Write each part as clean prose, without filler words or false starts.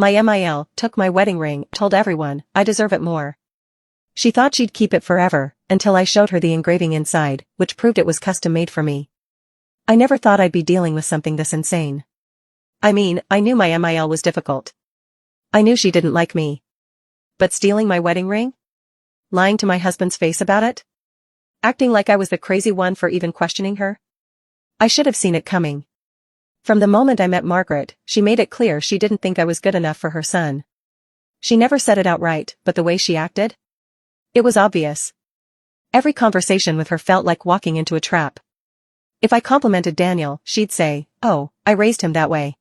My MIL took my wedding ring, told everyone, I deserve it more. She thought she'd keep it forever, until I showed her the engraving inside, which proved it was custom made for me. I never thought I'd be dealing with something this insane. I mean, I knew my MIL was difficult. I knew she didn't like me. But stealing my wedding ring? Lying to my husband's face about it? Acting like I was the crazy one for even questioning her? I should have seen it coming. From the moment I met Margaret, she made it clear she didn't think I was good enough for her son. She never said it outright, but the way she acted? It was obvious. Every conversation with her felt like walking into a trap. If I complimented Daniel, she'd say, "Oh, I raised him that way."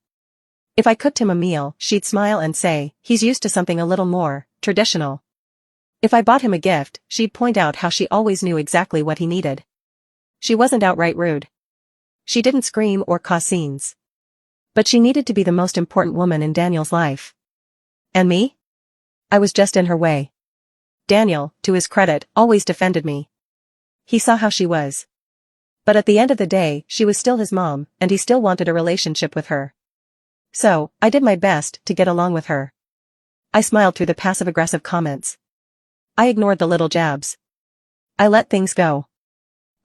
If I cooked him a meal, she'd smile and say, "He's used to something a little more traditional." If I bought him a gift, she'd point out how she always knew exactly what he needed. She wasn't outright rude. She didn't scream or cause scenes. But she needed to be the most important woman in Daniel's life. And me? I was just in her way. Daniel, to his credit, always defended me. He saw how she was. But at the end of the day, she was still his mom, and he still wanted a relationship with her. So, I did my best to get along with her. I smiled through the passive-aggressive comments. I ignored the little jabs. I let things go.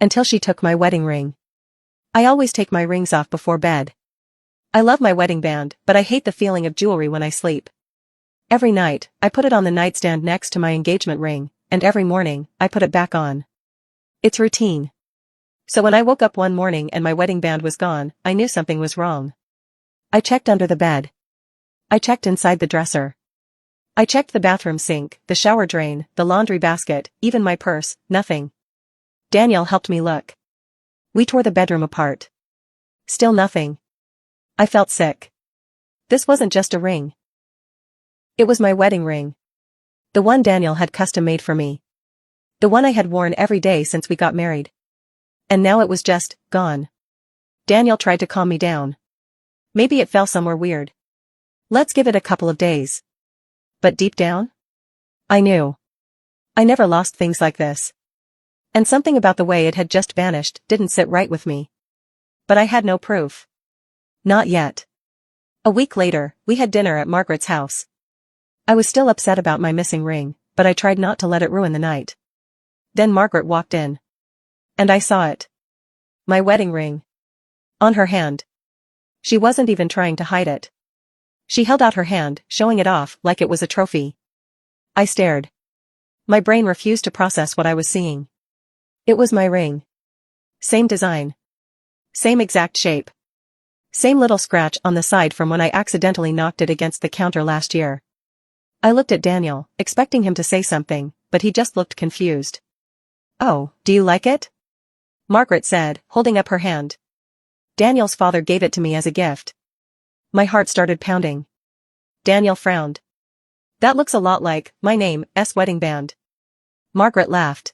Until she took my wedding ring. I always take my rings off before bed. I love my wedding band, but I hate the feeling of jewelry when I sleep. Every night, I put it on the nightstand next to my engagement ring, and every morning, I put it back on. It's routine. So when I woke up one morning and my wedding band was gone, I knew something was wrong. I checked under the bed. I checked inside the dresser. I checked the bathroom sink, the shower drain, the laundry basket, even my purse, nothing. Daniel helped me look. We tore the bedroom apart. Still nothing. I felt sick. This wasn't just a ring. It was my wedding ring. The one Daniel had custom made for me. The one I had worn every day since we got married. And now it was just gone. Daniel tried to calm me down. Maybe it fell somewhere weird. Let's give it a couple of days. But deep down? I knew. I never lost things like this. And something about the way it had just vanished didn't sit right with me. But I had no proof. Not yet. A week later, we had dinner at Margaret's house. I was still upset about my missing ring, but I tried not to let it ruin the night. Then Margaret walked in. And I saw it. My wedding ring. On her hand. She wasn't even trying to hide it. She held out her hand, showing it off like it was a trophy. I stared. My brain refused to process what I was seeing. It was my ring. Same design. Same exact shape. Same little scratch on the side from when I accidentally knocked it against the counter last year. I looked at Daniel, expecting him to say something, but he just looked confused. "Oh, do you like it?" Margaret said, holding up her hand. "Daniel's father gave it to me as a gift." My heart started pounding. Daniel frowned. "That looks a lot like my name's wedding band." Margaret laughed.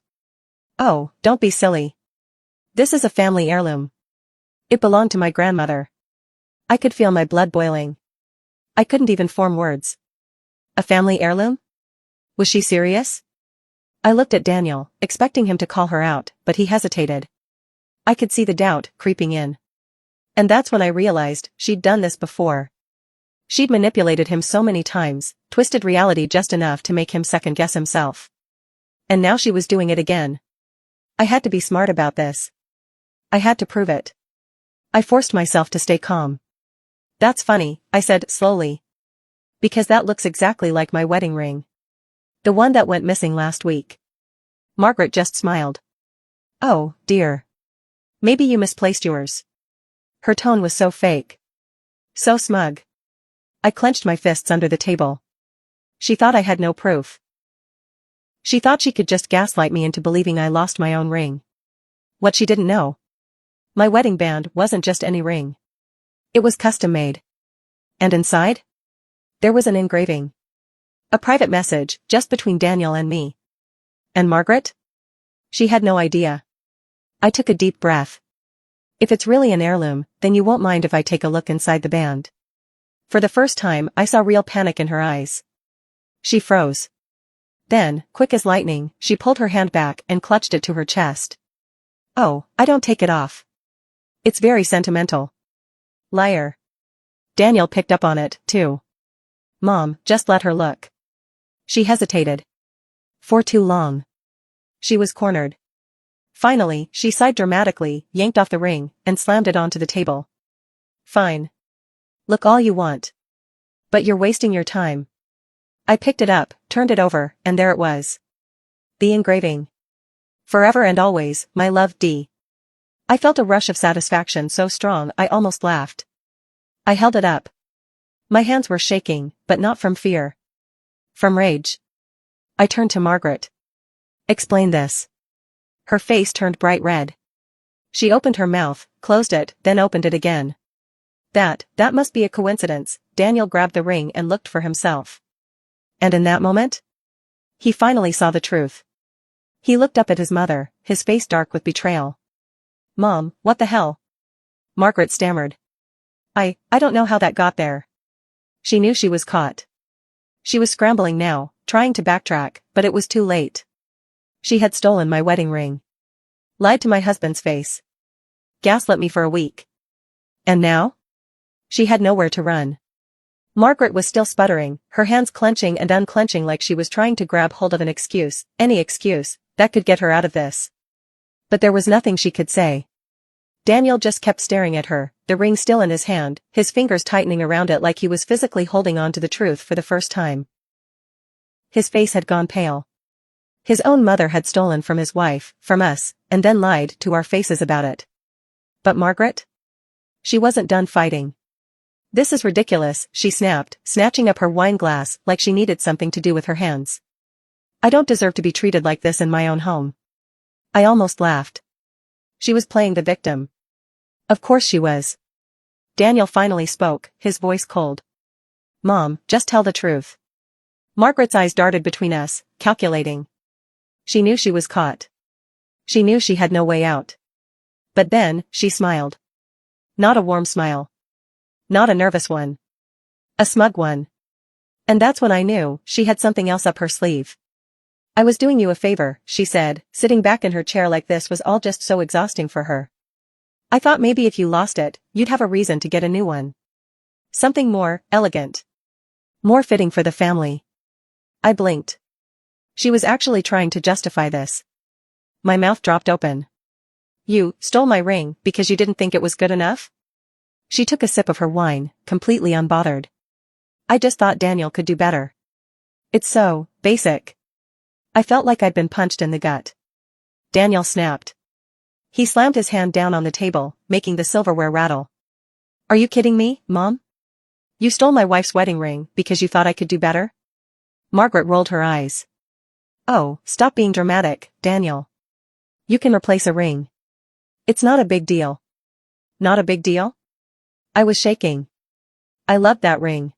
"Oh, don't be silly. This is a family heirloom. It belonged to my grandmother." I could feel my blood boiling. I couldn't even form words. A family heirloom? Was she serious? I looked at Daniel, expecting him to call her out, but he hesitated. I could see the doubt creeping in. And that's when I realized she'd done this before. She'd manipulated him so many times, twisted reality just enough to make him second-guess himself. And now she was doing it again. I had to be smart about this. I had to prove it. I forced myself to stay calm. "That's funny," I said slowly. "Because that looks exactly like my wedding ring. The one that went missing last week." Margaret just smiled. "Oh, dear. Maybe you misplaced yours." Her tone was so fake. So smug. I clenched my fists under the table. She thought I had no proof. She thought she could just gaslight me into believing I lost my own ring. What she didn't know. My wedding band wasn't just any ring. It was custom-made. And inside? There was an engraving. A private message, just between Daniel and me. And Margaret? She had no idea. I took a deep breath. If it's really an heirloom, then you won't mind if I take a look inside the band. For the first time, I saw real panic in her eyes. She froze. Then, quick as lightning, she pulled her hand back and clutched it to her chest. "Oh, I don't take it off. It's very sentimental." Liar. Daniel picked up on it, too. Mom, just let her look. She hesitated. For too long. She was cornered. Finally, she sighed dramatically, yanked off the ring, and slammed it onto the table. Fine. Look all you want. But you're wasting your time. I picked it up, turned it over, and there it was. The engraving. Forever and always, my love D. I felt a rush of satisfaction so strong I almost laughed. I held it up. My hands were shaking, but not from fear. From rage. I turned to Margaret. Explain this. Her face turned bright red. She opened her mouth, closed it, then opened it again. That must be a coincidence. Daniel grabbed the ring and looked for himself. And in that moment? He finally saw the truth. He looked up at his mother, his face dark with betrayal. Mom, what the hell? Margaret stammered. I don't know how that got there. She knew she was caught. She was scrambling now, trying to backtrack, but it was too late. She had stolen my wedding ring. Lied to my husband's face. Gaslit me for a week. And now? She had nowhere to run. Margaret was still sputtering, her hands clenching and unclenching like she was trying to grab hold of an excuse, any excuse, that could get her out of this. But there was nothing she could say. Daniel just kept staring at her, the ring still in his hand, his fingers tightening around it like he was physically holding on to the truth for the first time. His face had gone pale. His own mother had stolen from his wife, from us, and then lied to our faces about it. But Margaret? She wasn't done fighting. This is ridiculous, she snapped, snatching up her wine glass like she needed something to do with her hands. I don't deserve to be treated like this in my own home. I almost laughed. She was playing the victim. Of course she was. Daniel finally spoke, his voice cold. Mom, just tell the truth. Margaret's eyes darted between us, calculating. She knew she was caught. She knew she had no way out. But then, she smiled. Not a warm smile. Not a nervous one. A smug one. And that's when I knew she had something else up her sleeve. I was doing you a favor, she said, sitting back in her chair like this was all just so exhausting for her. I thought maybe if you lost it, you'd have a reason to get a new one. Something more elegant. More fitting for the family. I blinked. She was actually trying to justify this. My mouth dropped open. You stole my ring because you didn't think it was good enough? She took a sip of her wine, completely unbothered. I just thought Daniel could do better. It's so basic. I felt like I'd been punched in the gut. Daniel snapped. He slammed his hand down on the table, making the silverware rattle. Are you kidding me, Mom? You stole my wife's wedding ring because you thought I could do better? Margaret rolled her eyes. Oh, stop being dramatic, Daniel. You can replace a ring. It's not a big deal. Not a big deal? I was shaking. I loved that ring.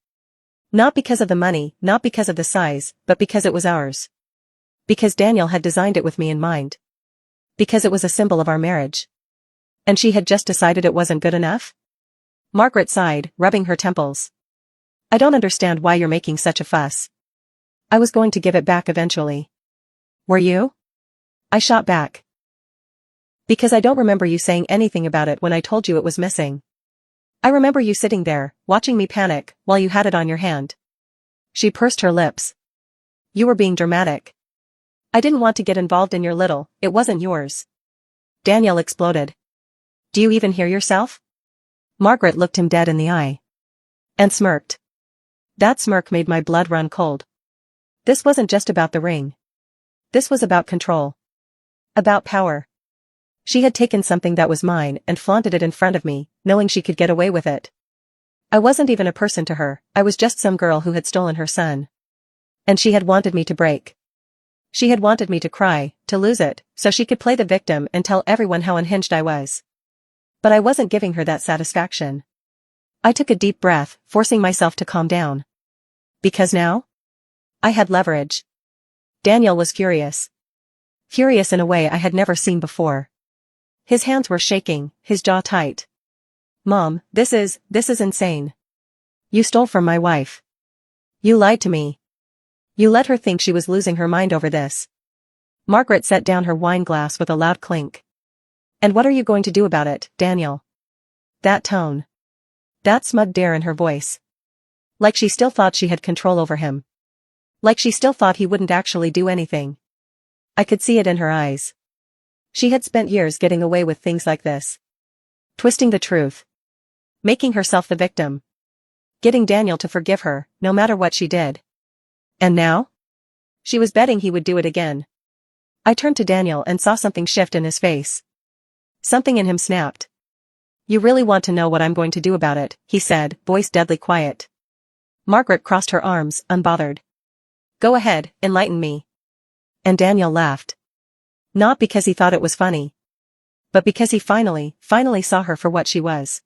Not because of the money, not because of the size, but because it was ours. Because Daniel had designed it with me in mind. Because it was a symbol of our marriage. And she had just decided it wasn't good enough? Margaret sighed, rubbing her temples. I don't understand why you're making such a fuss. I was going to give it back eventually. Were you? I shot back. Because I don't remember you saying anything about it when I told you it was missing. I remember you sitting there, watching me panic, while you had it on your hand. She pursed her lips. You were being dramatic. I didn't want to get involved in your little, it wasn't yours. Daniel exploded. Do you even hear yourself? Margaret looked him dead in the eye. And smirked. That smirk made my blood run cold. This wasn't just about the ring. This was about control. About power. She had taken something that was mine and flaunted it in front of me, knowing she could get away with it. I wasn't even a person to her, I was just some girl who had stolen her son. And she had wanted me to break. She had wanted me to cry, to lose it, so she could play the victim and tell everyone how unhinged I was. But I wasn't giving her that satisfaction. I took a deep breath, forcing myself to calm down. Because now? I had leverage. Daniel was furious. Furious in a way I had never seen before. His hands were shaking, his jaw tight. Mom, this is insane. You stole from my wife. You lied to me. You let her think she was losing her mind over this. Margaret set down her wine glass with a loud clink. And what are you going to do about it, Daniel? That tone. That smug dare in her voice. Like she still thought she had control over him. Like she still thought he wouldn't actually do anything. I could see it in her eyes. She had spent years getting away with things like this. Twisting the truth. Making herself the victim. Getting Daniel to forgive her, no matter what she did. And now? She was betting he would do it again. I turned to Daniel and saw something shift in his face. Something in him snapped. You really want to know what I'm going to do about it, he said, voice deadly quiet. Margaret crossed her arms, unbothered. Go ahead, enlighten me. And Daniel laughed. Not because he thought it was funny. But because he finally saw her for what she was.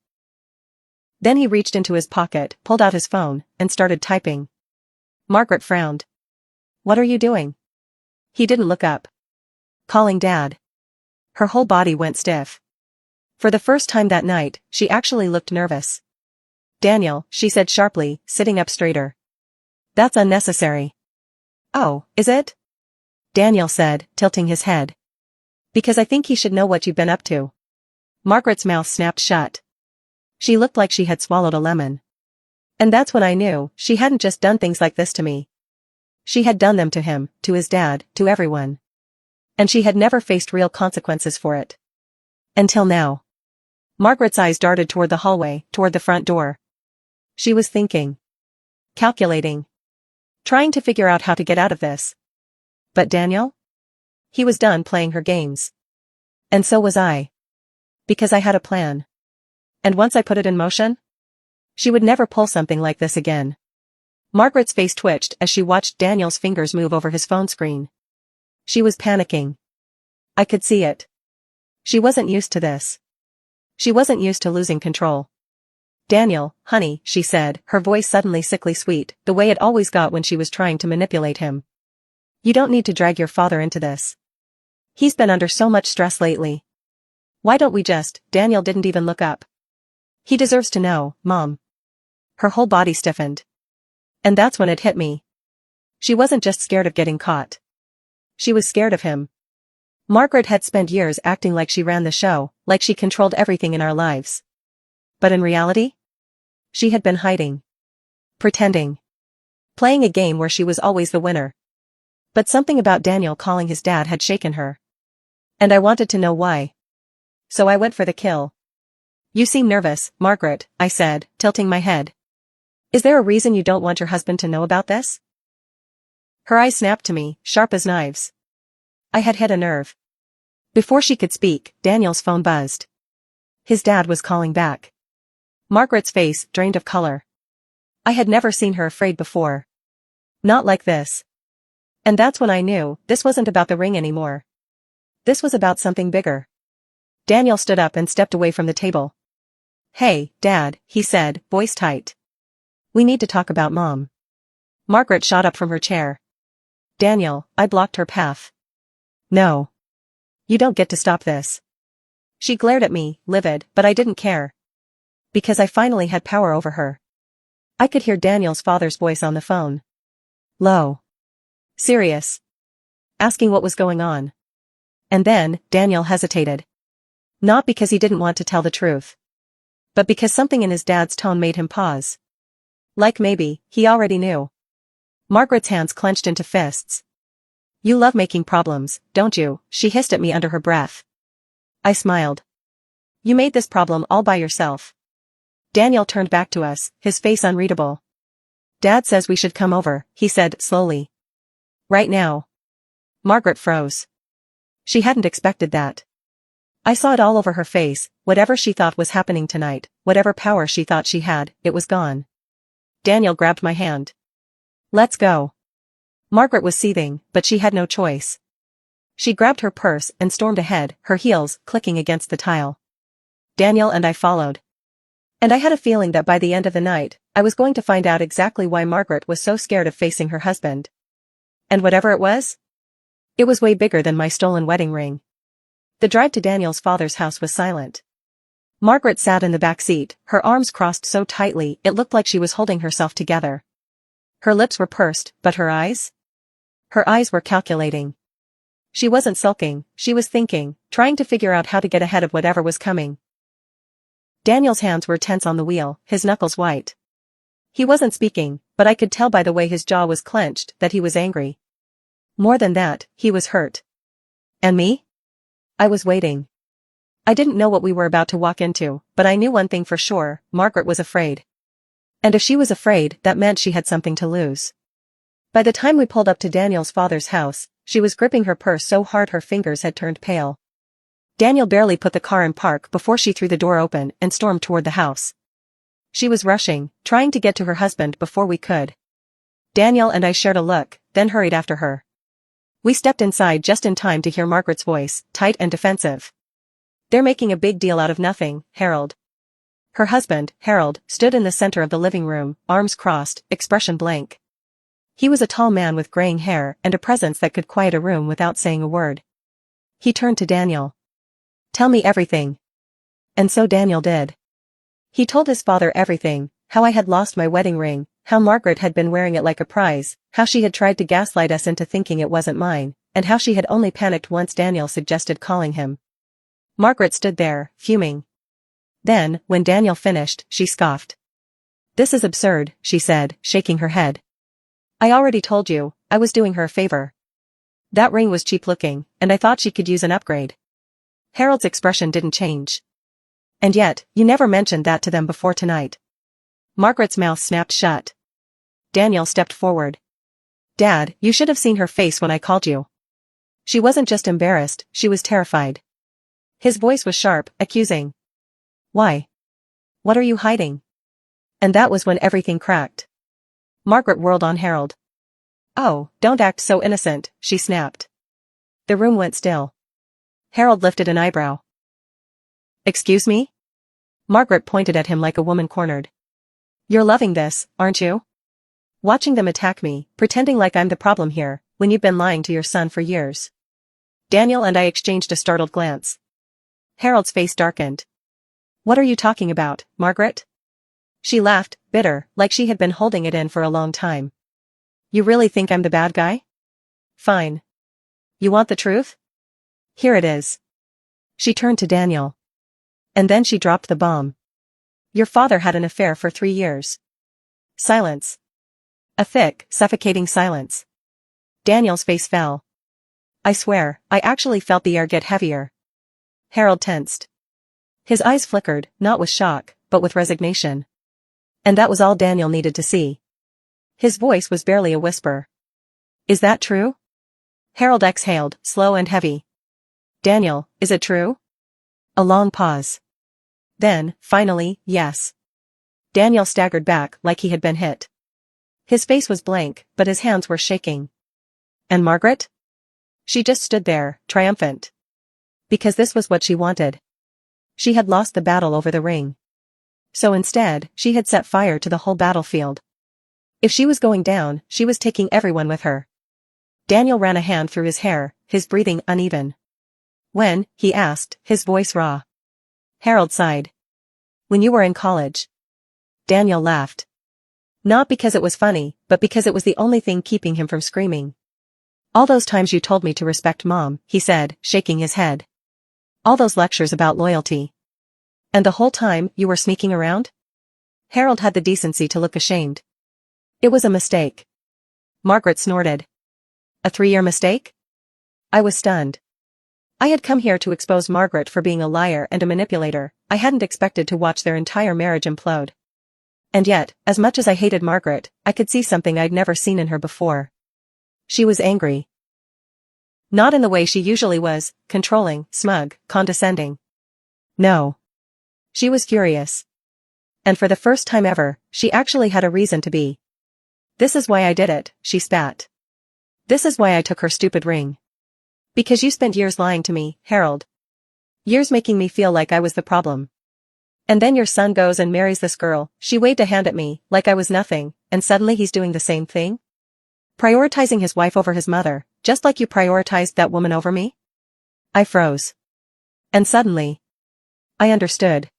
Then he reached into his pocket, pulled out his phone, and started typing. Margaret frowned. What are you doing? He didn't look up. Calling Dad. Her whole body went stiff. For the first time that night, she actually looked nervous. Daniel, she said sharply, sitting up straighter. That's unnecessary. Oh, is it? Daniel said, tilting his head. Because I think he should know what you've been up to. Margaret's mouth snapped shut. She looked like she had swallowed a lemon. And that's when I knew she hadn't just done things like this to me. She had done them to him, to his dad, to everyone. And she had never faced real consequences for it. Until now. Margaret's eyes darted toward the hallway, toward the front door. She was thinking. Calculating. Trying to figure out how to get out of this. But Daniel? He was done playing her games. And so was I. Because I had a plan. And once I put it in motion, she would never pull something like this again. Margaret's face twitched as she watched Daniel's fingers move over his phone screen. She was panicking. I could see it. She wasn't used to this. She wasn't used to losing control. Daniel, honey, she said, her voice suddenly sickly sweet, the way it always got when she was trying to manipulate him. You don't need to drag your father into this. He's been under so much stress lately. Why don't we just, Daniel didn't even look up. He deserves to know, Mom. Her whole body stiffened. And that's when it hit me. She wasn't just scared of getting caught. She was scared of him. Margaret had spent years acting like she ran the show, like she controlled everything in our lives. But in reality? She had been hiding. Pretending. Playing a game where she was always the winner. But something about Daniel calling his dad had shaken her. And I wanted to know why. So I went for the kill. You seem nervous, Margaret, I said, tilting my head. Is there a reason you don't want your husband to know about this? Her eyes snapped to me, sharp as knives. I had hit a nerve. Before she could speak, Daniel's phone buzzed. His dad was calling back. Margaret's face drained of color. I had never seen her afraid before. Not like this. And that's when I knew this wasn't about the ring anymore. This was about something bigger. Daniel stood up and stepped away from the table. Hey, Dad, he said, voice tight. We need to talk about Mom. Margaret shot up from her chair. Daniel, I blocked her path. No. You don't get to stop this. She glared at me, livid, but I didn't care. Because I finally had power over her. I could hear Daniel's father's voice on the phone. Low. Serious. Asking what was going on. And then, Daniel hesitated. Not because he didn't want to tell the truth. But because something in his dad's tone made him pause. Like maybe, he already knew. Margaret's hands clenched into fists. You love making problems, don't you? She hissed at me under her breath. I smiled. You made this problem all by yourself. Daniel turned back to us, his face unreadable. Dad says we should come over, he said slowly. Right now. Margaret froze. She hadn't expected that. I saw it all over her face, whatever she thought was happening tonight, whatever power she thought she had, it was gone. Daniel grabbed my hand. Let's go. Margaret was seething, but she had no choice. She grabbed her purse and stormed ahead, her heels clicking against the tile. Daniel and I followed. And I had a feeling that by the end of the night, I was going to find out exactly why Margaret was so scared of facing her husband. And whatever it was way bigger than my stolen wedding ring. The drive to Daniel's father's house was silent. Margaret sat in the back seat, her arms crossed so tightly it looked like she was holding herself together. Her lips were pursed, but her eyes? Her eyes were calculating. She wasn't sulking, she was thinking, trying to figure out how to get ahead of whatever was coming. Daniel's hands were tense on the wheel, his knuckles white. He wasn't speaking, but I could tell by the way his jaw was clenched that he was angry. More than that, he was hurt. And me? I was waiting. I didn't know what we were about to walk into, but I knew one thing for sure, Margaret was afraid. And if she was afraid, that meant she had something to lose. By the time we pulled up to Daniel's father's house, she was gripping her purse so hard her fingers had turned pale. Daniel barely put the car in park before she threw the door open and stormed toward the house. She was rushing, trying to get to her husband before we could. Daniel and I shared a look, then hurried after her. We stepped inside just in time to hear Margaret's voice, tight and defensive. "They're making a big deal out of nothing, Harold." Her husband, Harold, stood in the center of the living room, arms crossed, expression blank. He was a tall man with graying hair and a presence that could quiet a room without saying a word. He turned to Daniel. "Tell me everything." And so Daniel did. He told his father everything, how I had lost my wedding ring, how Margaret had been wearing it like a prize, how she had tried to gaslight us into thinking it wasn't mine, and how she had only panicked once Daniel suggested calling him. Margaret stood there, fuming. Then, when Daniel finished, she scoffed. "This is absurd," she said, shaking her head. "I already told you, I was doing her a favor. That ring was cheap looking, and I thought she could use an upgrade." Harold's expression didn't change. "And yet, you never mentioned that to them before tonight." Margaret's mouth snapped shut. Daniel stepped forward. "Dad, you should have seen her face when I called you." She wasn't just embarrassed, she was terrified. His voice was sharp, accusing. "Why? What are you hiding?" And that was when everything cracked. Margaret whirled on Harold. "Oh, don't act so innocent," she snapped. The room went still. Harold lifted an eyebrow. "Excuse me?" Margaret pointed at him like a woman cornered. "You're loving this, aren't you? Watching them attack me, pretending like I'm the problem here, when you've been lying to your son for years." Daniel and I exchanged a startled glance. Harold's face darkened. "What are you talking about, Margaret?" She laughed, bitter, like she had been holding it in for a long time. "You really think I'm the bad guy? Fine. You want the truth? Here it is." She turned to Daniel. And then she dropped the bomb. "Your father had an affair for 3 years." Silence. A thick, suffocating silence. Daniel's face fell. I swear, I actually felt the air get heavier. Harold tensed. His eyes flickered, not with shock, but with resignation. And that was all Daniel needed to see. His voice was barely a whisper. "Is that true?" Harold exhaled, slow and heavy. "Daniel, is it true?" A long pause. Then, finally, yes. Daniel staggered back like he had been hit. His face was blank, but his hands were shaking. And Margaret? She just stood there, triumphant. Because this was what she wanted. She had lost the battle over the ring. So instead, she had set fire to the whole battlefield. If she was going down, she was taking everyone with her. Daniel ran a hand through his hair, his breathing uneven. "When?" he asked, his voice raw. Harold sighed. "When you were in college." Daniel laughed. Not because it was funny, but because it was the only thing keeping him from screaming. "All those times you told me to respect Mom," he said, shaking his head. "All those lectures about loyalty. And the whole time, you were sneaking around?" Harold had the decency to look ashamed. "It was a mistake." Margaret snorted. "A 3-year mistake?" I was stunned. I had come here to expose Margaret for being a liar and a manipulator. I hadn't expected to watch their entire marriage implode. And yet, as much as I hated Margaret, I could see something I'd never seen in her before. She was angry. Not in the way she usually was, controlling, smug, condescending. No. She was furious. And for the first time ever, she actually had a reason to be. "This is why I did it," she spat. "This is why I took her stupid ring. Because you spent years lying to me, Harold. Years making me feel like I was the problem. And then your son goes and marries this girl." She waved a hand at me, like I was nothing, and suddenly he's doing the same thing? Prioritizing his wife over his mother, just like you prioritized that woman over me? I froze. And suddenly, I understood.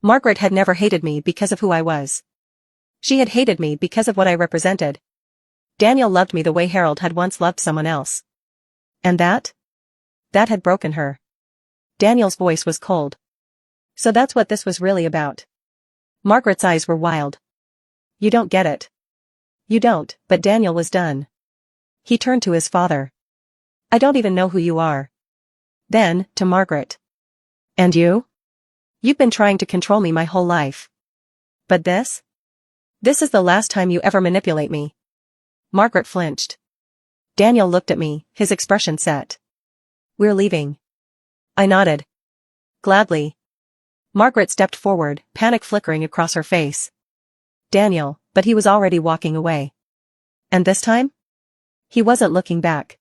Margaret had never hated me because of who I was. She had hated me because of what I represented. Daniel loved me the way Harold had once loved someone else. And that? That had broken her. Daniel's voice was cold. "So that's what this was really about." Margaret's eyes were wild. You don't get it. You don't, but Daniel was done. He turned to his father. I don't even know who you are. Then, to Margaret. And you? You've been trying to control me my whole life. But this? This is the last time you ever manipulate me. Margaret flinched. Daniel looked at me, his expression set. We're leaving. I nodded. Gladly. Margaret stepped forward, panic flickering across her face. Daniel, but he was already walking away. And this time? He wasn't looking back.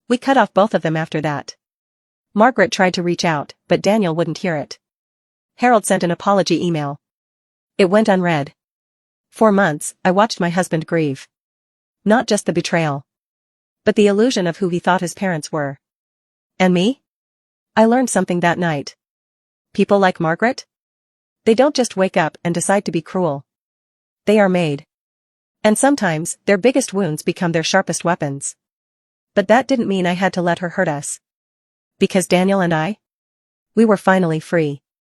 We cut off both of them after that. Margaret tried to reach out, but Daniel wouldn't hear it. Harold sent an apology email. It went unread. For months, I watched my husband grieve. Not just the betrayal, but the illusion of who he thought his parents were. And me? I learned something that night. People like Margaret? They don't just wake up and decide to be cruel. They are made. And sometimes, their biggest wounds become their sharpest weapons. But that didn't mean I had to let her hurt us. Because Daniel and I? We were finally free.